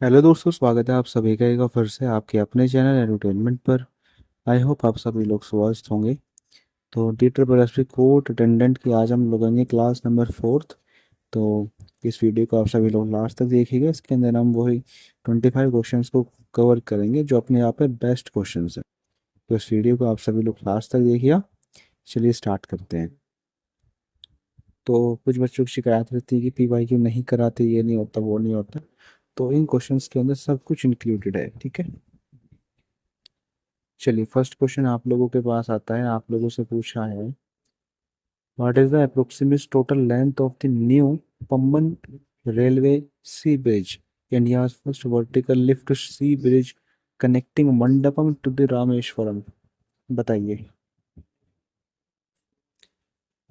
Hello दोस्तों, स्वागत है आप सभी का एक बार फिर से आपके अपने चैनल एंटरटेनमेंट पर। आई होप आप सभी लोग स्वस्थ होंगे। तो टीचर पर कोर्ट अटेंडेंट की आज हम लोगेंगे क्लास नंबर 4th। तो इस वीडियो को आप सभी लोग लास्ट तक देखिएगा। इसके अंदर हम वही 25 क्वेश्चंस को कवर करेंगे जो अपने आप में बेस्ट क्वेश्चंस हैं। तो इस वीडियो को आप सभी लोग लास्ट तक देखिएगा। चलिए स्टार्ट करते हैं। तो कुछ बच्चों की शिकायत रहती है कि पीवाईक्यू नहीं कराते, ये नहीं होता वो नहीं होता। तो इन क्वेश्चंस के अंदर सब कुछ इंक्लूडेड है, ठीक है। चलिए फर्स्ट क्वेश्चन आप लोगों के पास आता है, आप लोगों से पूछा है what is the approximate total length of the new Pamban railway sea bridge, India's first vertical lift sea bridge connecting Mandapam to the Rameswaram. बताइए।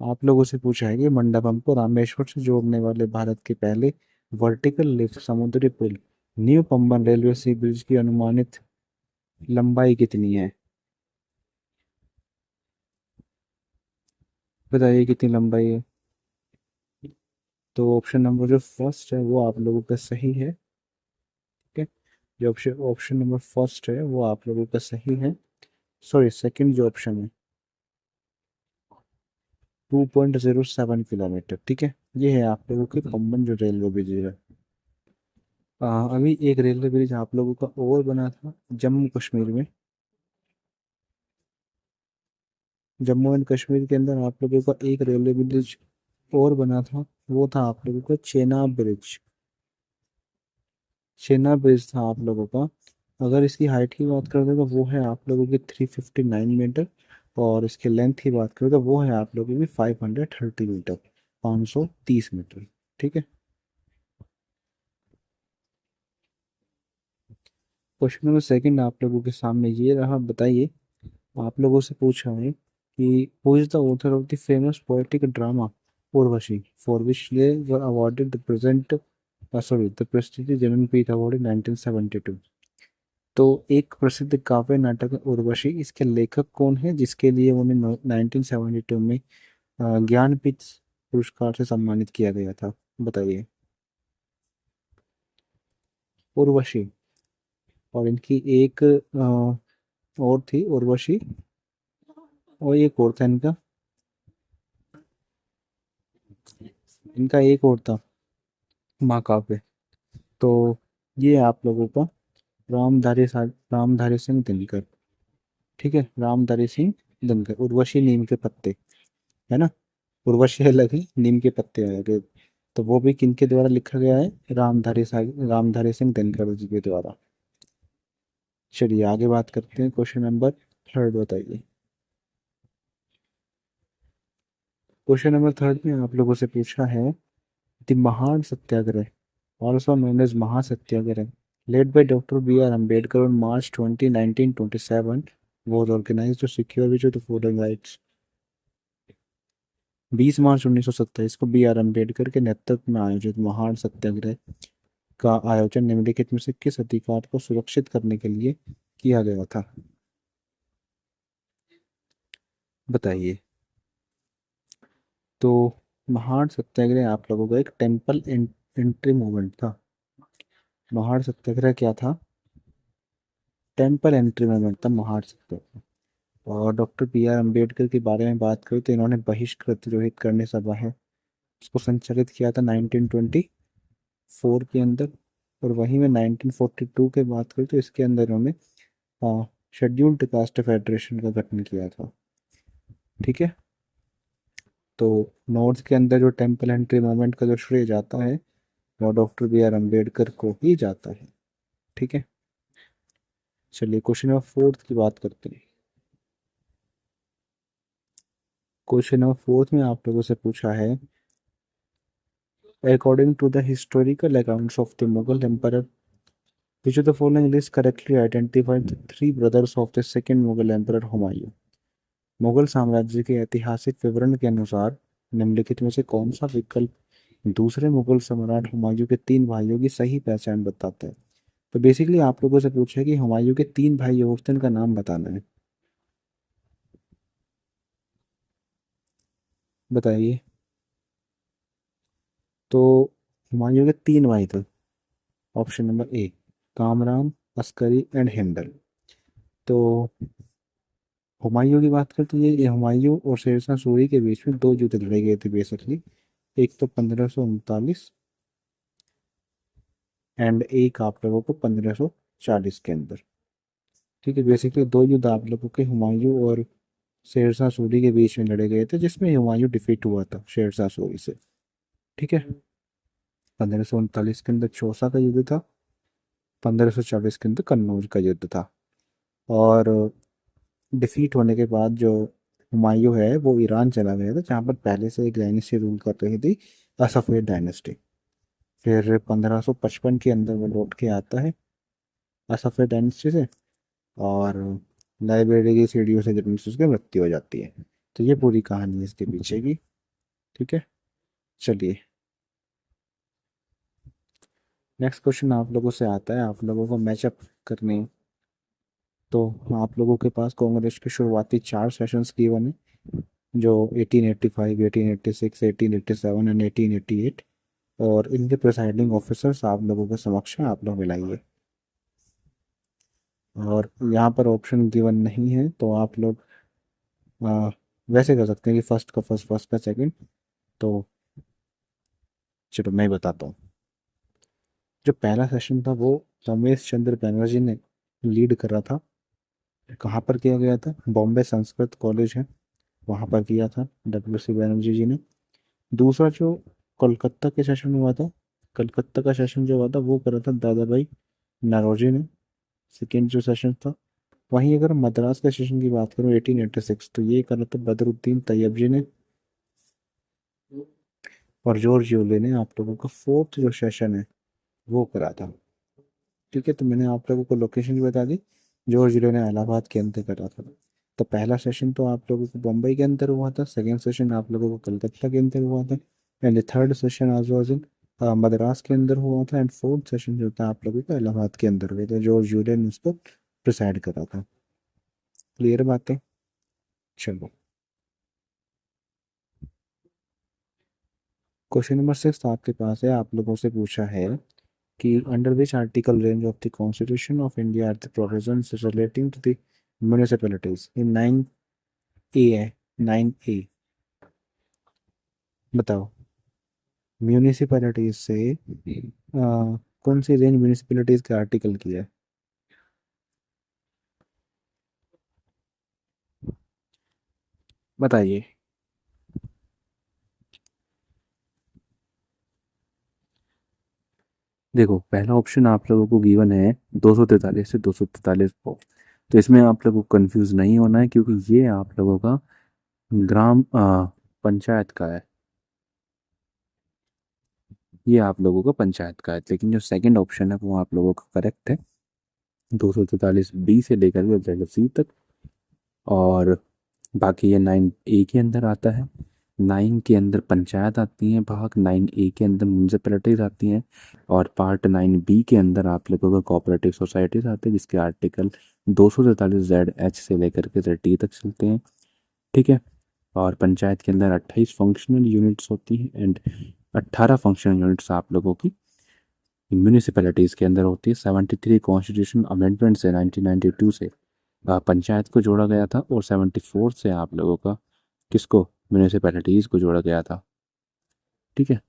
आप लोगों से पूछा है कि मंडपम को रामेश्वर से जोड़ने वाले भारत के पहले वर्टिकल लिफ्ट समुद्री पुल new Pamban railway sea bridge की अनुमानित लंबाई कितनी है। बताइए कितनी लंबाई है। तो ऑप्शन नंबर जो फर्स्ट है वो आप लोगों का सही है। ठीक है। जो ऑप्शन ऑप्शन नंबर फर्स्ट है वो आप लोगों का सही है। सॉरी, सेकंड जो ऑप्शन है 2.07 किलोमीटर। ठीक है। ये है आप लोगों के पम्बन जो रेलवे ब्रिज है। अभी एक रेलवे ब्रिज आप लोगों का और बना था जम्मू कश्मीर में। जम्मू एंड कश्मीर के अंदर आप लोगों का एक रेलवे ब्रिज और बना था। वो था आप लोगों का चेनाब ब्रिज। चेनाब ब्रिज था आप लोगों का। अगर इसकी हाइट की बात करें तो वो है आप लोगों की 359 मीटर। और इसके लेंथ की बात करें तो वो है आप लोगों की 530 मीटर, 530 मीटर। ठीक है। क्वेश्चन नंबर सेकंड आप लोगों के सामने ये रहा। बताइए। आप लोगों से पूछा है कि who is the author of the famous poetic drama Urvashi for which they were awarded the present sorry the prestigious Jnanpith award in 1972। तो एक प्रसिद्ध काव्य नाटक है उर्वशी, इसके लेखक कौन है जिसके लिए उन्हें 1972 में ज्ञानपीठ पुरस्कार से सम्मानित किया गया था। बताइए। उर्वशी। और इनकी एक और थी उर्वशी, और एक और था इनका। इनका एक और था महाकाव्य। तो ये है आप लोगों का रामधारी सिंह दिनकर। ठीक है, रामधारी सिंह दिनकर। उर्वशी नीम के पत्ते, है ना। उर्वशी अलग है, नीम के पत्ते अलग है। तो वो भी किनके द्वारा लिखा गया है, रामधारी सिंह दिनकर जी के द्वारा। चलिए आगे बात करते हैं। क्वेश्चन नंबर थर्ड बताइए। क्वेश्चन नंबर थर्ड में आप लोगों से पूछा है द महान सत्याग्रह, ऑल्सो नोन एज महासत्याग्रह, led by Dr. B.R. Ambedkar on March 20, 1927, was organized to secure which of the following rights। 20 मार्च 1927 को बी आर अम्बेडकर के नेतृत्व में आयोजित महान सत्याग्रह का आयोजन निम्नलिखित में से किस अधिकार को सुरक्षित करने के लिए किया गया था। बताइए। तो महान सत्याग्रह आप लोगों का एक टेम्पल एंट्री मूवमेंट था। महान सत्याग्रह क्या था। टेम्पल एंट्री मूवमेंट था महान सत्याग्रह। और डॉक्टर बी आर अम्बेडकर के बारे में बात करें तो इन्होंने बहिष्कृत जो हित करने सभा है उसको संचालित किया था 1924 के अंदर। और वहीं में 1942 के बात करें तो इसके अंदर इन्होंने शेड्यूल्ड कास्ट फेडरेशन का गठन किया था। ठीक है। तो नॉर्थ के अंदर जो टेम्पल एंट्री मूवमेंट का जो श्रेय जाता है वो डॉक्टर बी आर अम्बेडकर को ही जाता है। ठीक है। चलिए क्वेश्चन नंबर फोर्थ की बात करते हैं। क्वेश्चन नंबर फोर्थ में आप लोगों से पूछा है according to the historical accounts of the Mughal emperor, which of the following list correctly identifies the three brothers of the second Mughal emperor Humayun। Mughal साम्राज्य के ऐतिहासिक विवरण के अनुसार निम्नलिखित में से कौन सा विकल्प दूसरे मुगल सम्राट हुमायूं के तीन भाइयों की सही पहचान बताता है। तो बेसिकली आप लोगों से पूछा है कि हुमायूं के तीन भाई और थे, उनका नाम बताना है। बताइए। तो हुमायूं के तीन भाई थे option number A Kamran, Askari and Hindal. तो हुमायूं की बात करते हैं, ये हुमायूं और शेरशाह सूरी के बीच में दो युद्ध लड़े गए थे बेसिकली। एक तो 1539 एंड एक आप लोगों को 1540 के अंदर। ठीक है, बेसिकली दो युद्ध आप लोगों के हुमायूं और शेरशाह सूरी के बीच में लड़े गए थे, जिसमें हुमायूं डिफीट हुआ था शेरशाह सूरी से। ठीक है, 1539 के अंदर चौसा का युद्ध था, 1540 के अंदर कन्नौज का युद्ध था। और डिफीट होने के बाद जो हुमायूं है वो ईरान चला गया था, जहाँ पर पहले से एक डायनेस्टी रूल कर रही थी, असफेद डायनेस्टी। फिर 1555 के अंदर वो लौट के आता है असफेद डायनेस्टी से, और लाइब्रेरी की सीढ़ियों से गिरने से उसकी मृत्यु हो जाती है। तो ये पूरी कहानी है इसके पीछे की। ठीक है, चलिए नेक्स्ट क्वेश्चन आप लोगों से आता है, आप लोगों को मैचअप करने। तो आप लोगों के पास कांग्रेस के शुरुआती चार सेशंस गिवन है, जो 1885, 1886, 1887 एंड 1888। और इनके प्रिसाइडिंग ऑफिसर्स आप लोगों के समक्ष हैं, आप लोग मिलाइए। और यहाँ पर ऑप्शन गिवन नहीं है, तो आप लोग वैसे कर सकते हैं कि फर्स्ट का फर्स्ट, फर्स्ट का सेकंड। तो चलो मैं बताता हूँ। जो पहला सेशन था वो रमेश चंद्र बनर्जी ने लीड कर रहा था। कहाँ पर किया गया था? बॉम्बे संस्कृत कॉलेज है, वहाँ पर किया था डब्ल्यू सी बनर्जी जी ने। दूसरा जो कोलकाता के सेशन हुआ था, कलकत्ता का सेशन जो हुआ था वो करा था दादा भाई नौरोजी ने, सेकेंड जो सेशन था। वहीं अगर मद्रास के सेशन की बात करूँ 1886, तो ये करा था बदरुद्दीन तैयब जी ने। और जॉर्ज यूले ने आप लोगों का फोर्थ जो सेशन है वो करा था। ठीक है, तो मैंने आप लोगों को लोकेशन भी बता दी। जॉर्ज यूले ने इलाहाबाद के अंदर करा था। तो पहला सेशन तो आप लोगों को बम्बई के अंदर हुआ था, सेकेंड सेशन आप लोगों को कलकत्ता के अंदर हुआ था, एंड थर्ड सेशन आज वाज इन मद्रास के अंदर हुआ था, एंड फोर्थ सेशन जो था आप लोगों का इलाहाबाद के अंदर हुआ था। जॉर्ज यूले ने उसको प्रिसाइड करा था। क्लियर बात है? चलो क्वेश्चन नंबर 6 आपके पास है, आप लोगों से पूछा है कि under which article range of the constitution of India are the provisions relating to the municipalities in 9A है, 9A। बताओ म्यूनिसिपैलिटीज से कौन सी रेंज म्यूनिसिपैलिटीज का आर्टिकल किया है? बताइए। देखो पहला ऑप्शन आप लोगों को गिवन है 243 से 243 को। तो इसमें आप लोगों को कंफ्यूज नहीं होना है, क्योंकि ये आप लोगों का ग्राम पंचायत का है। ये आप लोगों का पंचायत का है, लेकिन जो सेकंड ऑप्शन है वो आप लोगों का करेक्ट है, 243B से लेकर के Z तक। और बाकी ये 9A के अंदर आता है। 9 के अंदर पंचायत आती है भाग, 9A के अंदर म्यूनसिपैलिटीज आती हैं। और पार्ट 9B के अंदर आप लोगों का कोऑपरेटिव सोसाइटीज आते हैं, जिसके आर्टिकल 243ZH से लेकर के ZT तक चलते हैं। ठीक है, और पंचायत के अंदर 28 फंक्शनल यूनिट्स होती हैं, एंड 18 फंक्शनल यूनिट्स आप लोगों की म्यूनिसिपैलिटीज़ के अंदर होती है। 73 कॉन्स्टिट्यूशन अमेंडमेंट से 1992 से पंचायत को जोड़ा गया था, और 74 से आप लोगों का किसको, म्यूनिसिपैलिटीज़ को जोड़ा गया था। ठीक है,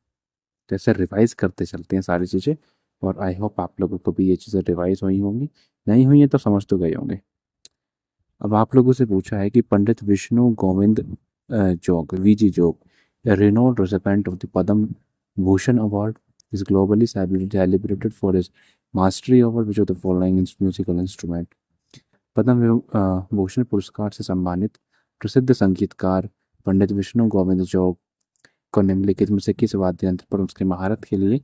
तो ऐसे रिवाइज करते चलते हैं सारी चीज़ें, और आई होप आप लोगों को भी ये चीज़ें रिवाइज हुई होंगी। नहीं हुई है तो समझ तो गए होंगे। अब आप लोगों से पूछा है कि पंडित विष्णु गोविंद जोग, वीजी जोग, a renowned recipient of the Padam Bhushan Award, is globally celebrated for his mastery over which of the following musical instrument? Padma Bhushan पुरस्कार से सम्मानित प्रसिद्ध संगीतकार पंडित विष्णु गोविंद जोग को निम्नलिखित में से किस वाद्य यंत्र पर उसके महारत के लिए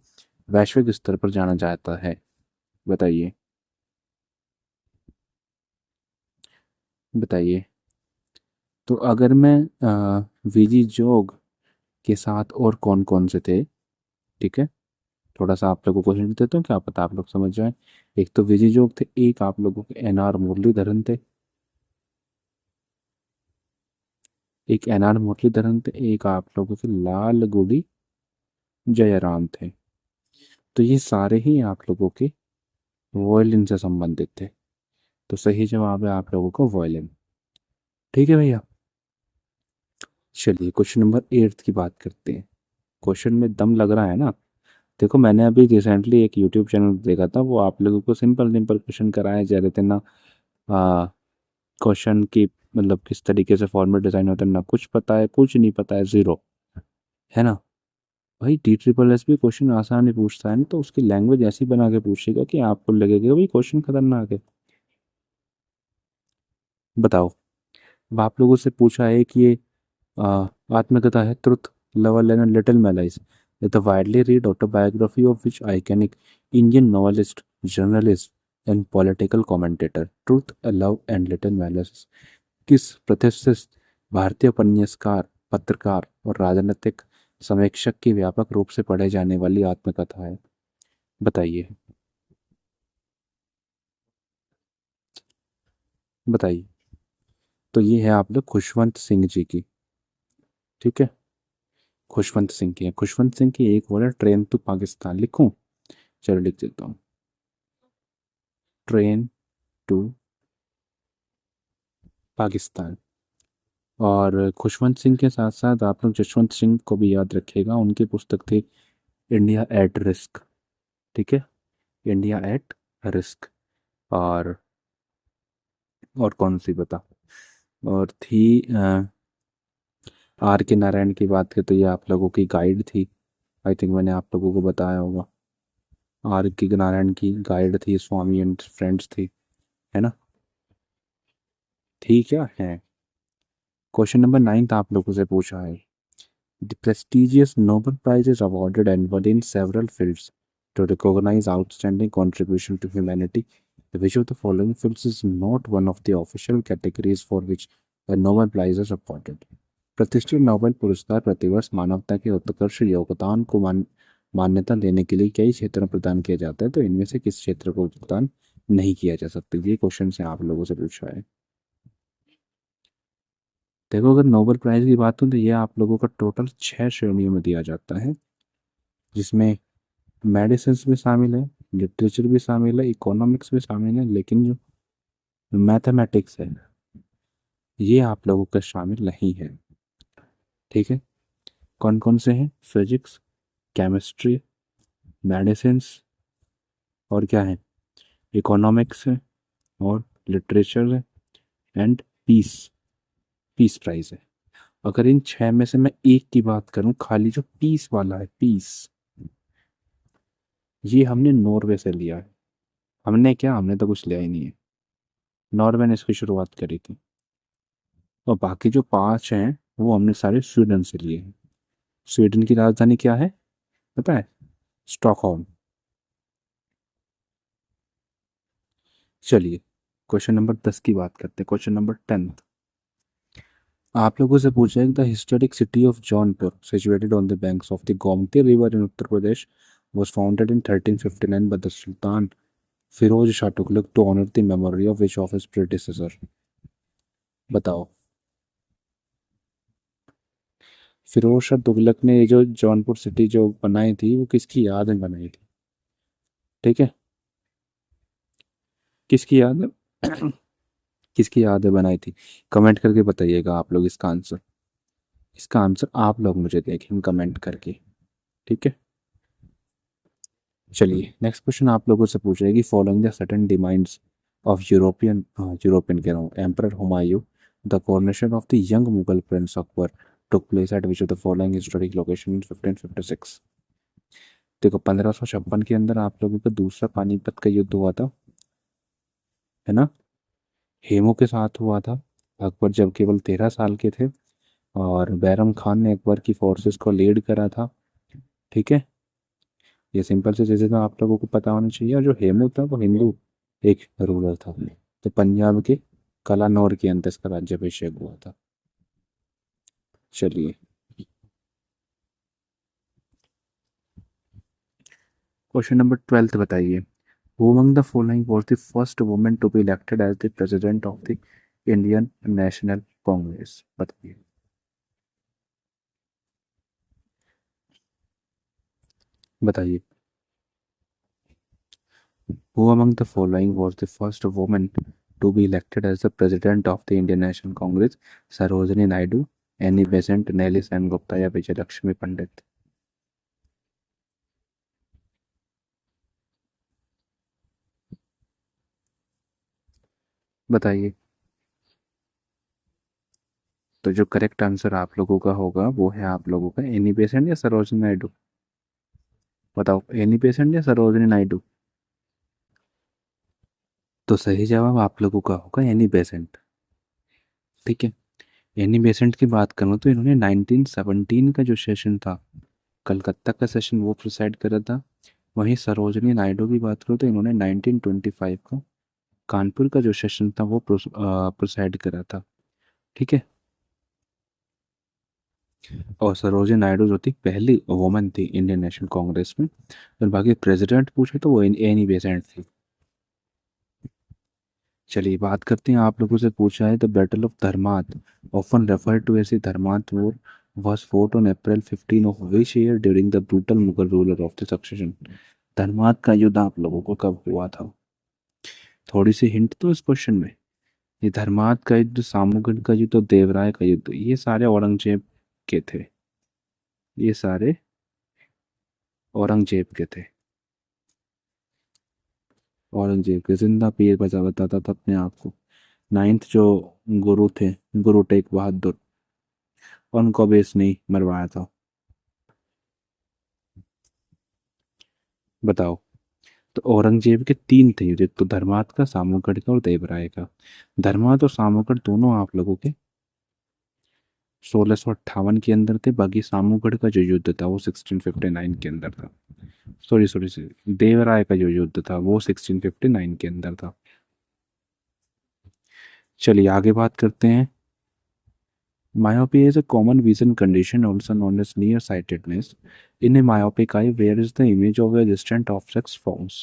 वैश्विक स्तर पर जाना जाता है? बताइए, बताइए। तो अगर मैं वीजी जोग के साथ और कौन कौन से थे, ठीक है, थोड़ा सा आप लोगों को हिंट देता हूँ, क्या पता आप लोग समझ जाए। एक तो विजय जोग थे, एक आप लोगों के एनआर मुरलीधरन थे, एक एनआर मुरलीधरन थे, एक आप लोगों के लाल गुडी जयराम थे। तो ये सारे ही आप लोगों के वॉयलिन से संबंधित थे। तो सही जवाब है आप लोगों को वॉयलिन। ठीक है भैया। चलिए क्वेश्चन नंबर 8 की बात करते हैं। क्वेश्चन में दम लग रहा है ना। देखो मैंने अभी रिसेंटली एक यूट्यूब चैनल देखा था, वो आप लोगों को सिंपल सिंपल क्वेश्चन कराए जा रहे थे ना। क्वेश्चन की मतलब किस तरीके से फॉर्मेट डिजाइन होता है ना, कुछ पता है कुछ नहीं पता है, जीरो। है ना। भाई DSSS भी क्वेश्चन आसान ही पूछता है ना, तो उसकी लैंग्वेज ऐसी बना के पूछेगा कि आपको लगेगा भाई क्वेश्चन खतरनाक है। बताओ। अब आप लोगों से पूछा है कि ये आत्मकथा है, truth, lover and little malice, the widely read autobiography of which iconic Indian novelist, journalist and political commentator, truth, love and little malice किस प्रतिष्ठित भारतीय उपन्यासकार, पत्रकार और राजनीतिक समीक्षक की व्यापक रूप से पढ़े जाने वाली आत्मकथा है? बताइए। बताइए। तो ये है आप लोग खुशवंत सिंह जी की। ठीक है। खुशवंत सिंह की है। खुशवंत सिंह की एक वर्ड है ट्रेन टू पाकिस्तान। लिखूं? चलो लिख देता हूँ। Train to Pakistan. और खुशवंत सिंह के साथ साथ आप लोग जसवंत सिंह को भी याद रखिएगा, उनकी पुस्तक थी इंडिया एट रिस्क। ठीक है। India at risk. और और कौन सी बता। और थी आर के नारायण की बात करें तो ये आप लोगों की गाइड थी। आई थिंक मैंने आप लोगों को बताया होगा। आर के नारायण की गाइड थी, स्वामी एंड फ्रेंड्स थी। है ना। ठीक है। क्वेश्चन नंबर 9 आप लोगों से पूछा है। The prestigious Nobel Prize is awarded annually in several fields to recognize outstanding contribution to humanity. Which of the following fields is not one of the official categories for which a Nobel Prize is awarded? प्रतिष्ठित Nobel पुरस्कार प्रतिवर्ष मानवता के उत्कृष्ट योगदान को मान्यता देने के लिए कई क्षेत्रों में प्रदान किया जाता है, तो इनमें से किस क्षेत्र को प्रदान नहीं किया जा सकता? ये क्वेश्चन से आप लोगों से पूछा है। देखो अगर नोबेल प्राइज की बात हो तो ये आप लोगों का टोटल 6 श्रेणियों में दिया जाता है, जिसमें मेडिसिन भी शामिल है, लिटरेचर भी शामिल है, इकोनॉमिक्स भी शामिल है, लेकिन जो मैथमेटिक्स है ये आप लोगों का शामिल नहीं है। ठीक है। कौन कौन से हैं? फिजिक्स, केमिस्ट्री, मेडिसिन और क्या है, इकोनॉमिक्स है और लिटरेचर है एंड पीस पीस प्राइज है। अगर इन 6 में से मैं एक की बात करूं, खाली जो पीस वाला है, पीस, ये हमने नॉर्वे से लिया है। हमने तो कुछ लिया ही नहीं है। नॉर्वे ने इसकी शुरुआत करी थी। और बाकी जो 5 हैं वो हमने सारे स्वीडन से लिए हैं। स्वीडन की राजधानी क्या है पता है? स्टॉकहोम। चलिए क्वेश्चन नंबर 10 की बात करते हैं। क्वेश्चन नंबर 10 आप लोगों से पूछा है the historic city of Jaunpur situated on the banks of the Gomti river in Uttar Pradesh was founded in 1359 by the Sultan Firoz Shah Tughlaq to honor the memory of which of his predecessor? बताओ। फिरोज शाह तुगलक ने ये जो Jaunpur city जो बनाई थी वो किसकी याद में बनाई थी? ठीक है। किसकी याद है? किसकी याद में बनाई थी? कमेंट करके बताइएगा आप लोग इसका आंसर। इसका आंसर आप लोग मुझे देखें कमेंट करके। ठीक है। चलिए नेक्स्ट क्वेश्चन आप लोगों से पूछ रहे हैं कि following the sudden demands of European कह रहा हूँ emperor Humayun, the coronation of the young Mughal Prince Akbar took place at which of the following historic location in 1556? देखो 1556 के अंदर आप लोगों का दूसरा पानीपत का युद्ध हुआ था। है ना। हेमू के साथ हुआ था। अकबर जब केवल 13 साल के थे और बैरम खान ने अकबर की फोर्सेस को लीड करा था। ठीक है। ये सिंपल से चीज़ें तो आप लोगों को पता होना चाहिए। और जो हेमू था वो हिंदू एक रूलर था। तो पंजाब के कलानौर के अंदर इसका राज्याभिषेक हुआ था। चलिए क्वेश्चन नंबर 12 बताइए। Who among the following was the first woman to be elected as the president of the Indian National Congress? बताइए। बताइए। Who among the following was the first woman to be elected as the president of the Indian National Congress? Sarojini Naidu, Annie Besant, Nelly Sen-Gupta या विजय लक्ष्मी पंडित? बताइए। तो जो correct answer आप लोगों का होगा वो है आप लोगों का एनी बेसेंट या सरोजिनी नायडू। बताओ, एनी बेसेंट या सरोजिनी नायडू? तो सही जवाब आप लोगों का होगा एनी बेसेंट। ठीक है। एनी बेसेंट की बात करूँ तो इन्होंने 1917 का जो सेशन था, कलकत्ता का सेशन, वो प्रिसाइड करा था। वहीं सरोजिनी नायडू की बात करूँ तो इन्होंने 1925 का कानपुर का जो सेशन था वो प्रिसाइड करा था। ठीक है। और सरोजिनी नायडू जो थी पहली वुमन थी इंडियन नेशनल कांग्रेस में। और बाकी प्रेसिडेंट पूछे तो वो एनी बेसेंट थी। चलिए बात करते हैं, आप लोगों से पूछा है द बैटल ऑफ धर्मात ऑफन रेफर टू एज धर्मात war was fought on April 15 of which year during the brutal Mughal ruler of the succession? धर्मात का युद्ध आप लोगों को कब हुआ था? थोड़ी सी हिंट तो इस क्वेश्चन में। ये धर्मात का युद्ध, सामूगढ़ का युद्ध और देवराय का युद्ध, ये सारे औरंगजेब के थे। ये सारे औरंगजेब के थे। औरंगजेब के जिंदा पीर बजा बताता था अपने आप को। नाइन्थ जो गुरु थे, गुरु टेक बहादुर, उनको भी इसने ही मरवाया था। बताओ। तो औरंगजेब के तीन थे युद्ध, तो धर्मात का, सामूगढ़ का और देवराय का। धर्मात और सामूगढ़ दोनों आप लोगों के 1658 के अंदर थे। बाकी सामूगढ़ का जो युद्ध था वो 1659 के अंदर था। सॉरी सॉरी सॉरी, देवराय का जो युद्ध था वो 1659 के अंदर था। चलिए आगे बात करते हैं। Myopia is a common vision condition also known as nearsightedness. In a myopic eye, where is the image of a distant object forms?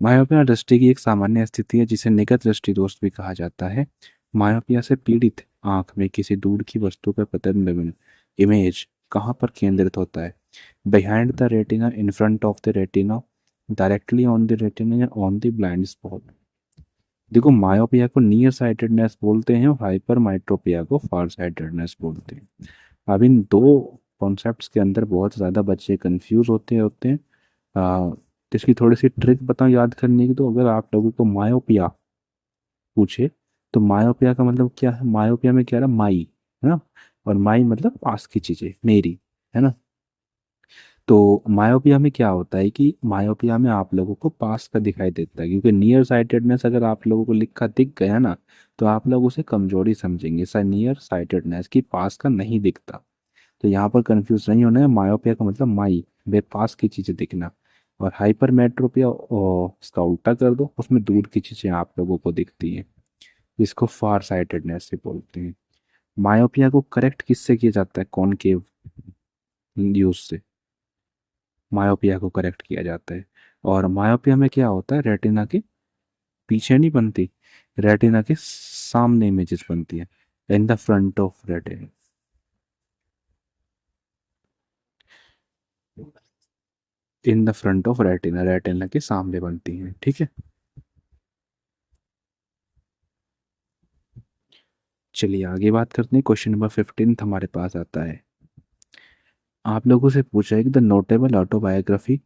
Myopia दृष्टि की एक सामान्य स्थिति है जिसे निकट दृष्टि दोष भी कहा जाता है। मायोपिया से पीड़ित आंख में किसी दूर की वस्तु का प्रतिबिंब, इमेज, कहाँ पर केंद्रित होता है? Behind the retina, in front of the retina, directly on the retina या ऑन द ब्लाइंड स्पॉट? देखो, मायोपिया को नियर साइटेडनेस बोलते हैं और हाइपर माइट्रोपिया को फार साइटेडनेस बोलते हैं। अब इन दो कॉन्सेप्ट्स के अंदर बहुत ज़्यादा बच्चे कंफ्यूज होते हैं। तो इसकी थोड़ी सी ट्रिक बताऊं याद करने की। तो अगर आप लोगों को मायोपिया पूछे तो मायोपिया का मतलब क्या है? मायोपिया में क्या रहा? माई, है ना। और माई मतलब पास की चीज़ें, मेरी, है ना। तो मायोपिया में क्या होता है कि मायोपिया में आप लोगों को पास का दिखाई देता है, क्योंकि नियर साइटेडनेस अगर आप लोगों को लिखा दिख गया ना तो आप लोग उसे कमजोरी समझेंगे। सा नियर साइटेडनेस की पास का नहीं दिखता। तो यहाँ पर कंफ्यूज नहीं होना है। मायोपिया का मतलब माई, वे पास की चीजें दिखना। और हाइपर मेट्रोपिया उसका उल्टा कर दो, उसमें दूर की चीजें आप लोगों को दिखती हैं, जिसको फार साइटेडनेस से बोलते हैं। मायोपिया को करेक्ट किससे किया जाता है? कॉनकेव यूज से मायोपिया को करेक्ट किया जाता है। और मायोपिया में क्या होता है? रेटिना के पीछे नहीं बनती, रेटिना के सामने इमेजेस बनती है, in the front of retina. In the front of retina, retina के सामने बनती हैं। ठीक है। चलिए आगे बात करते हैं। क्वेश्चन नंबर 15 हमारे पास आता है। आप लोगों से पूछा है कि द नोटेबल ऑटोबायोग्राफी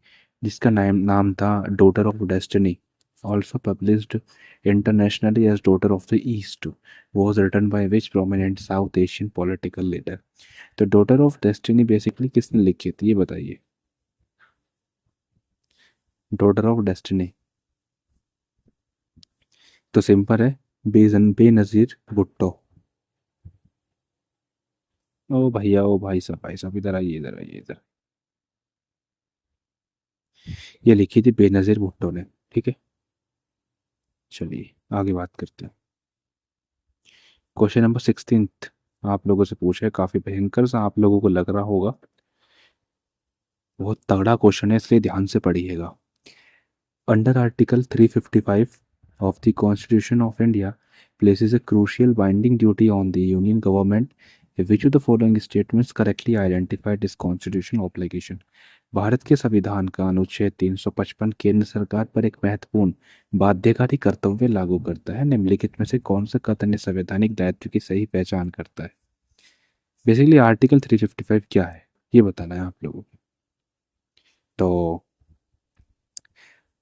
जिसका नाम था daughter of destiny, also published internationally as daughter of the east, was written by which prominent south Asian political leader? तो डॉटर ऑफ डेस्टिनी बेसिकली किसने लिखी थी, ये बताइए। डॉटर ऑफ डेस्टिनी तो सिंपल है, बेनजीर भुट्टो। ओ भैया, ओ भाई साहब, भाई साहब इधर आइए, इधर आइए, इधर। ये लिखी थी बेनजीर भुट्टो ने। ठीक है। चलिए आगे बात करते हैं। क्वेश्चन नंबर 16 आप लोगों से पूछा है, काफी भयंकर सा आप लोगों को लग रहा होगा। बहुत तगड़ा क्वेश्चन है, इसलिए ध्यान से पढ़िएगा। Under article 355 of the Constitution of India places a crucial binding duty on the Union government. Which of the following statements correctly identify this constitutional obligation? Bharat के संविधान का अनुच्छेद 355 केंद्र सरकार पर एक महत्वपूर्ण बाध्यकारी कर्तव्य लागू करता है। निम्नलिखित में से कौन सा कथन इस संवैधानिक दायित्व की सही पहचान करता है? बेसिकली आर्टिकल 355 क्या है ये बताना है आप लोगों को। तो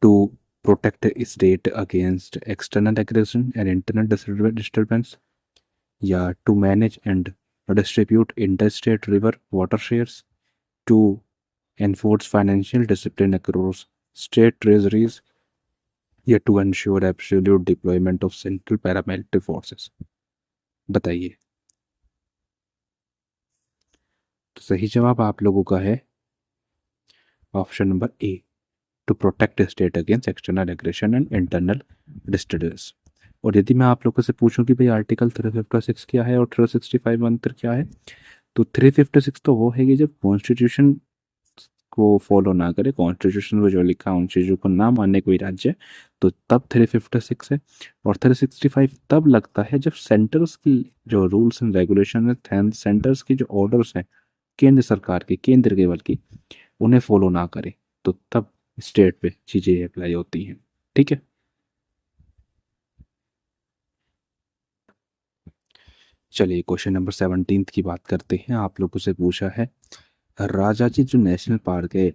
to protect state against external aggression and internal disturbance, या to manage and distribute interstate river water shares, to enforce financial discipline across state treasuries, या to ensure absolute deployment of central paramilitary forces। बताइए। तो सही जवाब आप लोगों का है option number A, to protect state against external aggression and internal disturbance. और यदि मैं आप लोगों से पूछूं कि भाई आर्टिकल 356 क्या है और 365 अंतर क्या है, तो 356 तो वो है कि जब कॉन्स्टिट्यूशन को फॉलो ना करे, कॉन्स्टिट्यूशन में जो लिखा है उन चीज़ों को ना माने कोई राज्य, तो तब 356 है। और 365 तब लगता है जब सेंटर्स की जो रूल्स एंड रेगुलेशन है, सेंटर्स की जो ऑर्डर्स हैं केंद्र सरकार के, केंद्र के बल्कि, उन्हें फॉलो ना करे, तो तब स्टेट पे चीज़ें अप्लाई होती हैं। ठीक है, चलिए क्वेश्चन नंबर 17 की बात करते हैं। आप लोगों से पूछा है, राजाजी जो नेशनल पार्क है,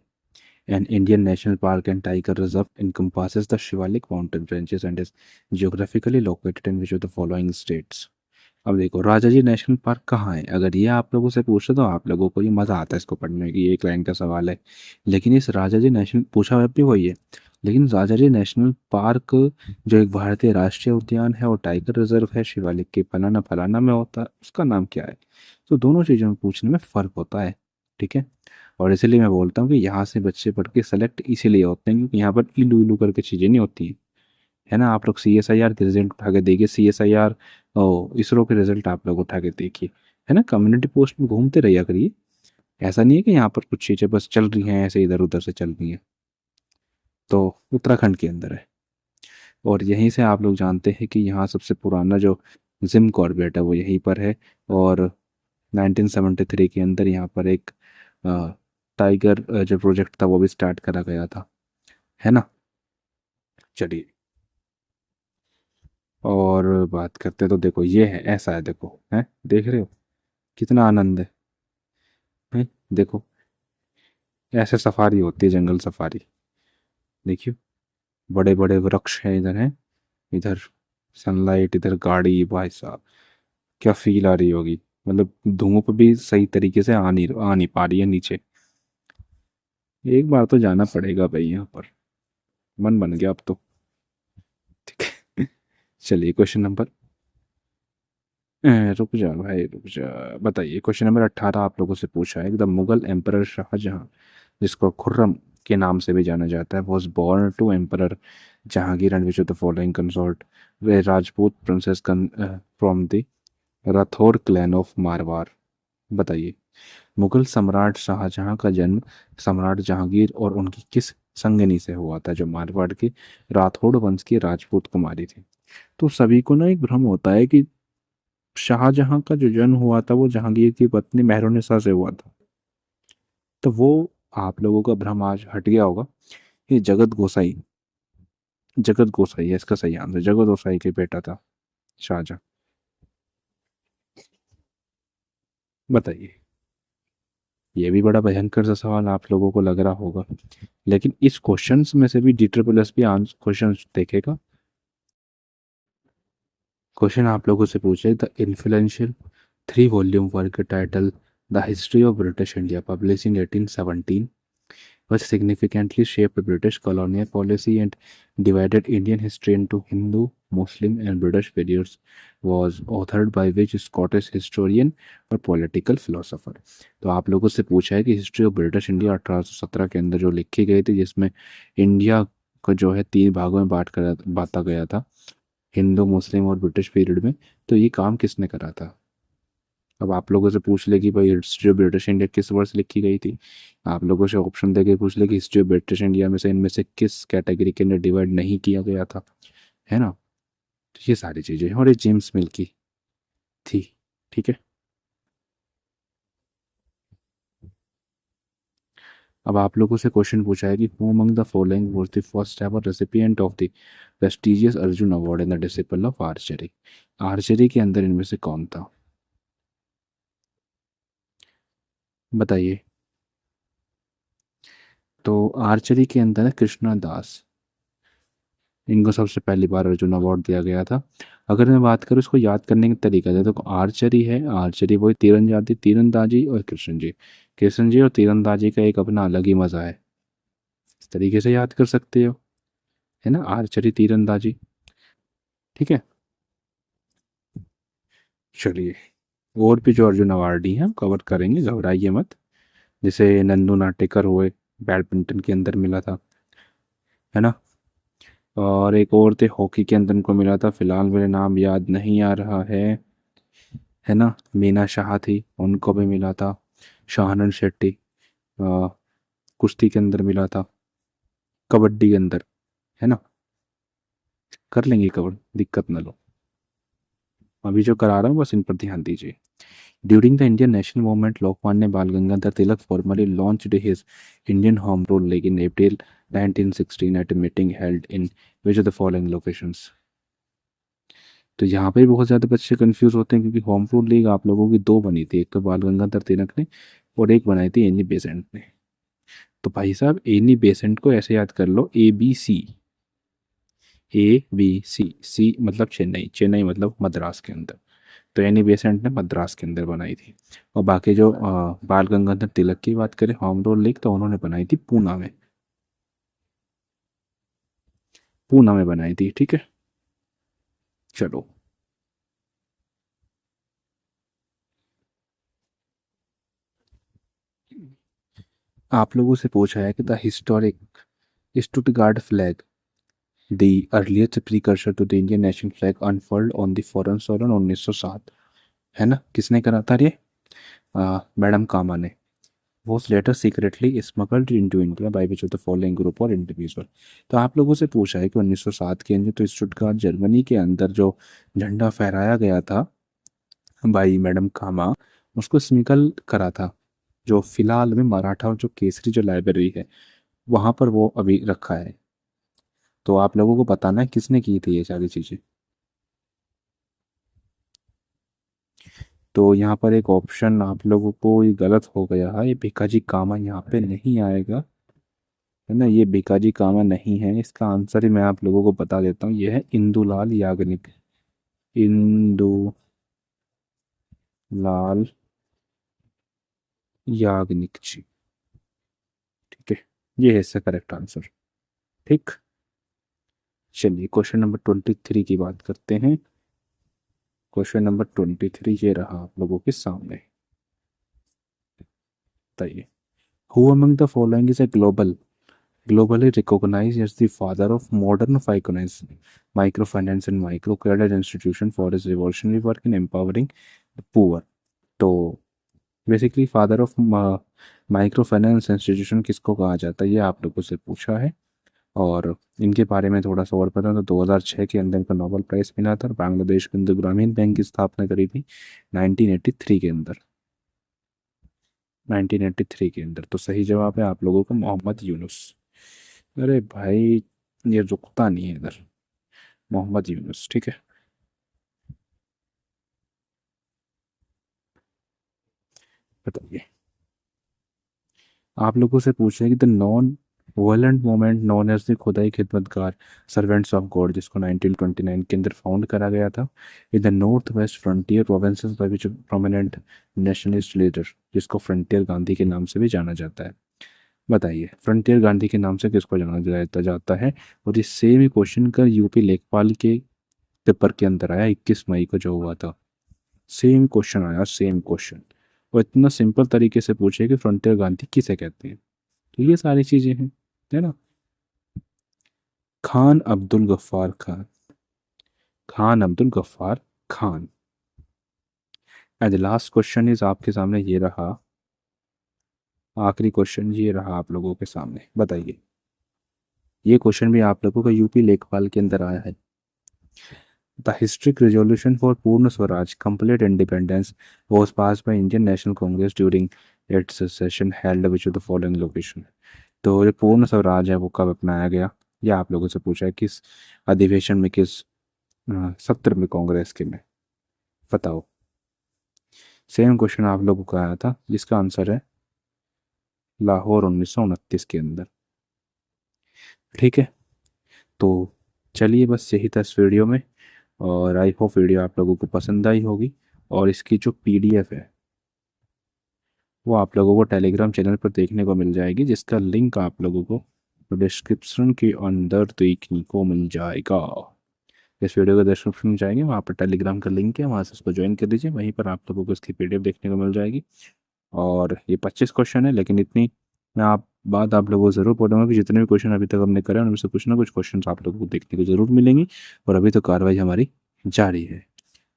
an Indian national park and tiger reserve encompasses the Shivalik mountain ranges and is geographically located in which of the following states? अब देखो राजाजी नेशनल पार्क कहाँ है, अगर ये आप लोगों से पूछे तो आप लोगों को ये मज़ा आता है इसको पढ़ने की, एक लाइन का सवाल है। लेकिन इस राजाजी नेशनल पूछा हुआ भी वही है, लेकिन राजाजी नेशनल पार्क जो एक भारतीय राष्ट्रीय उद्यान है और टाइगर रिजर्व है शिवालिक के फलाना फलाना में होता है, उसका नाम क्या है? तो दोनों चीज़ों में पूछने में फ़र्क होता है। ठीक है, और इसलिए मैं बोलता हूँ कि यहाँ से बच्चे पढ़ के सेलेक्ट इसीलिए होते हैं क्योंकि यहाँ पर इलू इलू करके चीज़ें नहीं होती हैं। है ना, आप लोग CSIR के रिजल्ट उठा के देखिए, CSIR और इसरो के रिजल्ट आप लोग उठा के देखिए। है ना, कम्युनिटी पोस्ट में घूमते रहिए करिए। ऐसा नहीं है कि यहाँ पर कुछ चीज़ें बस चल रही हैं ऐसे इधर उधर से चल रही हैं। तो उत्तराखंड के अंदर है, और यहीं से आप लोग जानते हैं कि यहाँ सबसे पुराना जो जिम कॉर्बेट है वो यहीं पर है। और 1973 के अंदर यहाँ पर एक टाइगर जो प्रोजेक्ट था वो भी स्टार्ट करा गया था। है ना, चलिए और बात करते हैं। तो देखो ये है, ऐसा है, देखो है, देख रहे हो कितना आनंद है? देखो ऐसे सफारी होती है, जंगल सफारी। देखियो बड़े बड़े वृक्ष हैं इधर, हैं इधर, सनलाइट इधर, गाड़ी, भाई साहब क्या फील आ रही होगी। मतलब धूप भी सही तरीके से आ नहीं पा रही है नीचे। एक बार तो जाना पड़ेगा भाई यहाँ पर, मन बन गया अब तो। ठीक है, चलिए क्वेश्चन नंबर रुक जा भाई रुक जा, बताइए क्वेश्चन नंबर 18 आप लोगों से पूछा है। द मुगल एम्परर शाहजहां, जिसको खुर्रम के नाम से भी जाना जाता है, was born to emperor Jahangir and which of the following consort was Rajput princess from the Rathore clan of Marwar. बताइए, मुगल सम्राट शाहजहां का जन्म सम्राट जहांगीर और उनकी किस संगनी से हुआ था, जो मारवाड़ के राठौड़ वंश की राजपूत कुमारी थी? तो सभी को ना एक भ्रम होता है कि शाहजहां का जो जन्म हुआ था वो जहांगीर की पत्नी मेहरुन्निसा से हुआ था। तो वो आप लोगों का भ्रम आज हट गया होगा। ये जगत गोसाई है इसका सही आंसर, जगत गोसाई के बेटा था शाहजहां। बताइए, ये भी बड़ा भयंकर सा सवाल आप लोगों को लग रहा होगा, लेकिन इस क्वेश्चंस में से भी DSSS भी आंसर क्वेश्चन देखेगा। क्वेश्चन आप लोगों से पूछे, the influential 3 volume work title the history of British India publish in 1817 which significantly shaped British colonial policy and divided Indian history into Hindu, Muslim, and British periods, was authored by which Scottish historian और political philosopher? तो आप लोगों से पूछा है कि history of British India 1817 के अंदर जो लिखी गई थी, जिसमें इंडिया को जो है 3 भागों में बांटा गया था, हिंदू, मुस्लिम और ब्रिटिश पीरियड में, तो ये काम किसने करा था? अब आप लोगों से पूछ ले कि भाई हिस्ट्री ऑफ ब्रिटिश इंडिया किस वर्ष लिखी गई थी, आप लोगों से ऑप्शन देके पूछ ले कि हिस्ट्री ऑफ ब्रिटिश इंडिया में से इनमें से किस कैटेगरी के अंदर डिवाइड नहीं किया गया था। है ना, तो ये सारी चीज़ें हैं, और ये जेम्स मिल की थी। ठीक है, अब आप लोगों से क्वेश्चन पूछा है कि who among the following was the first ever recipient of the prestigious Arjun award in the discipline of archery. Archery के अंदर इनमें से कौन था, बताइए। तो आर्चरी के अंदर है कृष्णा दास, इनको सबसे पहली बार अर्जुन अवार्ड दिया गया था। अगर मैं बात करूँ इसको याद करने का तरीका है, तो आर्चरी है, आर्चरी वही तीरंदाजी, तीरंदाजी और कृष्ण जी, कृष्ण जी और तीरंदाजी का एक अपना अलग ही मजा है, इस तरीके से याद कर सकते हो, है ना, आर्चरी तीरंदाजी। ठीक है, चलिए, और भी जो अर्जुन अवार्डी हैं हम कवर करेंगे, घबराइए मत। जैसे नंदू नाटेकर हुए, बैडमिंटन के अंदर मिला था, है ना। और एक और थे हॉकी के अंदर उनको मिला था, फिलहाल मेरे नाम याद नहीं आ रहा है ना। मीना शाह थी, उनको भी मिला था। शाहनन शेट्टी, अ, कुश्ती के अंदर मिला था, कबड्डी के अंदर, है ना। कर लेंगे कवर, दिक्कत ना लो, अभी जो करा रहा हूँ बस इन पर ध्यान दीजिए। During the Indian national movement Lokmanya Bal Gangadhar Tilak formally launched his Indian home rule league in April 1916 at a meeting held in which of the following locations। तो यहाँ पे बहुत ज़्यादा बच्चे कंफ्यूज होते हैं, क्योंकि होम रूल लीग आप लोगों की दो बनी थी, एक तो बाल गंगाधर तिलक ने और एक बनाई थी एनी बेसेंट ने। तो भाई साहब एनी बेसेंट को ऐसे याद कर लो, ABC, ABC, सी मतलब चेन्नई, चेन्नई मतलब मद्रास के अंदर। तो एनी बेसेंट ने मद्रास के अंदर बनाई थी। और बाकी जो बाल गंगाधर तिलक की बात करें होम रूल लीग, तो उन्होंने बनाई थी पूना में, पूना में बनाई थी। ठीक है, चलो। आप लोगों से पूछा है कि the historic Stuttgart flag, the earliest precursor to the Indian national flag, unfurled on the foreign soil 1907, है ना। किसने करा था ये, मैडम कामा ने। was later secretly smuggled into India by which of the following group or individual। तो आप लोगों से पूछा है कि 1907 के अंदर तो स्टुटगार्ट जर्मनी के अंदर जो झंडा फहराया गया था बाई मैडम कामा, उसको स्मगल करा था, जो फिलहाल में मराठा और जो केसरी जो लाइब्रेरी है वहां पर वो अभी रखा है। तो आप लोगों को बताना है किसने की थी ये सारी चीजें। तो यहाँ पर एक ऑप्शन आप लोगों को ये गलत हो गया है, ये भिकाजी कामा यहाँ पे नहीं आएगा, है ना। ये भिकाजी कामा नहीं है, इसका आंसर ही मैं आप लोगों को बता देता हूँ, ये है इंदुलाल याग्निक, इंदुलाल याग्निक जी। ठीक है, ये है इसका करेक्ट आंसर। ठीक, चलिए क्वेश्चन नंबर 23 की बात करते हैं। क्वेश्चन नंबर 23 ये रहा आप लोगों के सामने, बताइए। Who among the following is a globally recognized as the father of modern finance, microfinance and microcredit institution for his revolutionary work in empowering the poor। तो basically father of micro finance institution किसको कहा जाता है, ये आप लोगों से पूछा है। और इनके बारे में थोड़ा सा और पता, तो 2006 के अंदर इनको नोबेल प्राइज मिला था, और बांग्लादेश के अंदर ग्रामीण बैंक की स्थापना करी थी 1983 के अंदर, 1983 के अंदर। तो सही जवाब है आप लोगों का मोहम्मद यूनुस। अरे भाई ये रुकता नहीं है इधर, मोहम्मद यूनुस। ठीक है, बताइए। आप लोगों से पूछे कि the non violent movement known as the Khudai Khidmatgar servants of God, जिसको 1929 के अंदर फाउंड करा गया था, in the north west frontier provinces bye which prominent nationalist leader, जिसको फ्रंटियर गांधी के नाम से भी जाना जाता है। बताइए, फ्रंटियर गांधी के नाम से किसको जाना जाता जाता है। और ये सेम ही क्वेश्चन कर यूपी लेखपाल के पेपर के अंदर आया 21 मई को जो हुआ था, सेम क्वेश्चन आया, सेम क्वेश्चन। और इतना सिंपल तरीके से पूछे कि फ्रंटियर गांधी किसे कहते हैं। तो ये सारी चीजें हैं, है ना। Khan Abdul Ghaffar Khan, Khan Abdul Ghaffar Khan. And last question is आपके सामने ये रहा, आखिरी क्वेश्चन ये रहा आप लोगों के सामने, बताइए। ये क्वेश्चन भी आप लोगों का यूपी लेखपाल के अंदर आया है। द हिस्ट्रिक रेजोल्यूशन फॉर पूर्ण Swaraj complete independence was passed by Indian National Congress during it's session held which of the following location. तो जो पूर्ण स्वराज है वो कब अपनाया गया, या आप लोगों से पूछा है किस अधिवेशन में, किस सत्र में कांग्रेस के में, बताओ। सेम क्वेश्चन आप लोगों को आया था जिसका आंसर है लाहौर 1929 के अंदर। ठीक है, तो चलिए बस यही था इस वीडियो में, और आई होप वीडियो आप लोगों को पसंद आई होगी। और इसकी जो पीडीएफ है वो आप लोगों को टेलीग्राम चैनल पर देखने को मिल जाएगी, जिसका लिंक आप लोगों को डिस्क्रिप्शन के अंदर देखने को मिल जाएगा। इस वीडियो के डिस्क्रिप्शन में जाएंगे, वहाँ पर टेलीग्राम का लिंक है, वहाँ से उसको ज्वाइन कर लीजिए, वहीं पर आप लोगों को इसकी पीडीएफ देखने को मिल जाएगी। और ये 25 क्वेश्चन है, लेकिन इतनी मैं आप बात आप लोगों को ज़रूर बोलूँगा कि जितने भी क्वेश्चन अभी तक हमने करे उनमें से कुछ ना कुछ क्वेश्चन आप लोगों को देखने को ज़रूर मिलेंगी। और अभी तो कार्रवाई हमारी जारी है।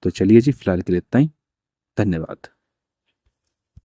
तो चलिए जी, फिलहाल के लिए इतना ही। धन्यवाद।